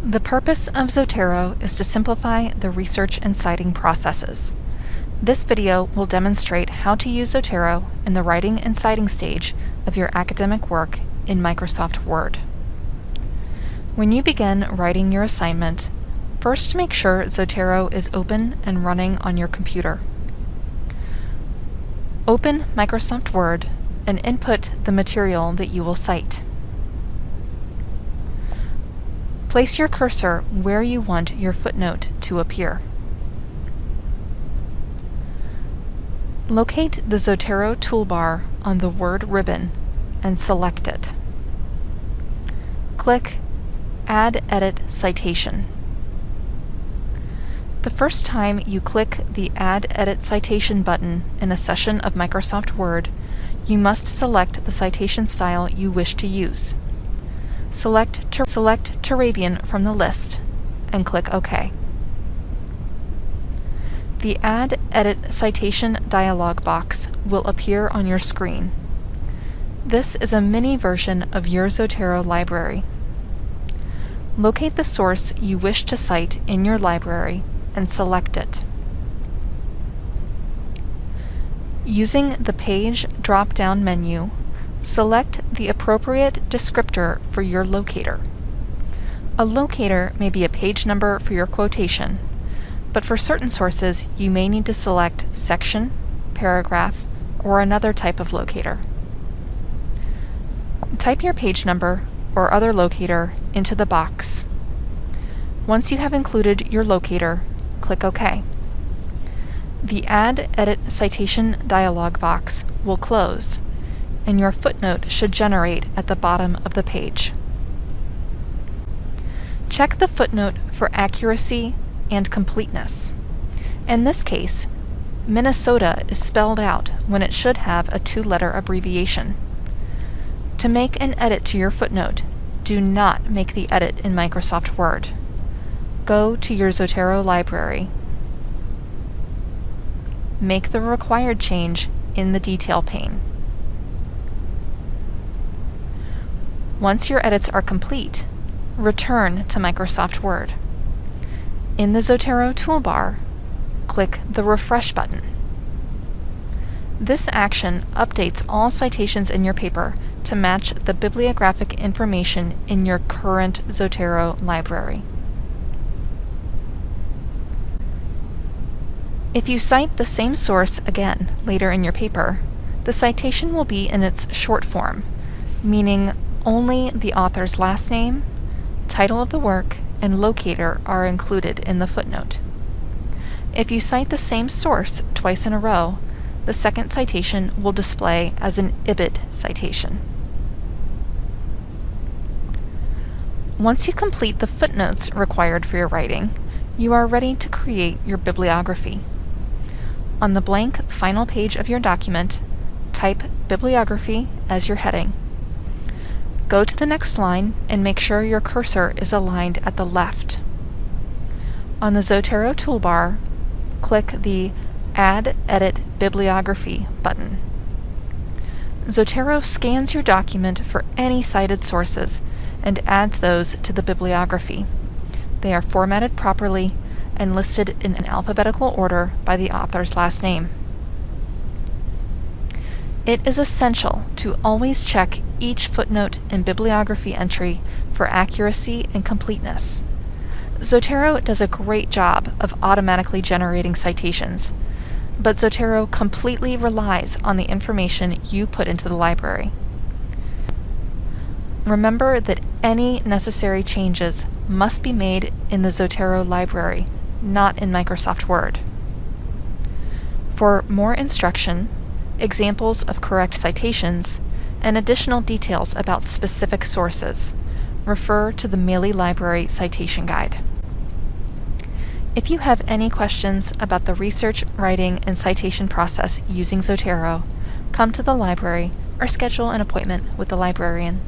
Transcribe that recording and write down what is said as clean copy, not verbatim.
The purpose of Zotero is to simplify the research and citing processes. This video will demonstrate how to use Zotero in the writing and citing stage of your academic work in Microsoft Word. When you begin writing your assignment, first make sure Zotero is open and running on your computer. Open Microsoft Word and input the material that you will cite. Place your cursor where you want your footnote to appear. Locate the Zotero toolbar on the Word ribbon and select it. Click Add Edit Citation. The first time you click the Add Edit Citation button in a session of Microsoft Word, you must select the citation style you wish to use. Select Turabian from the list and click OK. The Add Edit Citation dialog box will appear on your screen. This is a mini version of your Zotero library. Locate the source you wish to cite in your library and select it. Using the Page drop-down menu, select the appropriate descriptor for your locator. A locator may be a page number for your quotation, but for certain sources you may need to select section, paragraph, or another type of locator. Type your page number or other locator into the box. Once you have included your locator, click OK. The Add Edit Citation dialog box will close, and your footnote should generate at the bottom of the page. Check the footnote for accuracy and completeness. In this case, Minnesota is spelled out when it should have a 2-letter abbreviation. To make an edit to your footnote, do not make the edit in Microsoft Word. Go to your Zotero library. Make the required change in the detail pane. Once your edits are complete, return to Microsoft Word. In the Zotero toolbar, click the Refresh button. This action updates all citations in your paper to match the bibliographic information in your current Zotero library. If you cite the same source again later in your paper, the citation will be in its short form, meaning only the author's last name, title of the work, and locator are included in the footnote. If you cite the same source twice in a row, the second citation will display as an IBID citation. Once you complete the footnotes required for your writing, you are ready to create your bibliography. On the blank final page of your document, type Bibliography as your heading. Go to the next line and make sure your cursor is aligned at the left. On the Zotero toolbar, click the Add Edit Bibliography button. Zotero scans your document for any cited sources and adds those to the bibliography. They are formatted properly and listed in an alphabetical order by the author's last name. It is essential to always check each footnote and bibliography entry for accuracy and completeness. Zotero does a great job of automatically generating citations, but Zotero completely relies on the information you put into the library. Remember that any necessary changes must be made in the Zotero library, not in Microsoft Word. For more instruction, examples of correct citations, and additional details about specific sources, refer to the Mealy Library Citation Guide. If you have any questions about the research, writing, and citation process using Zotero, come to the library or schedule an appointment with the librarian.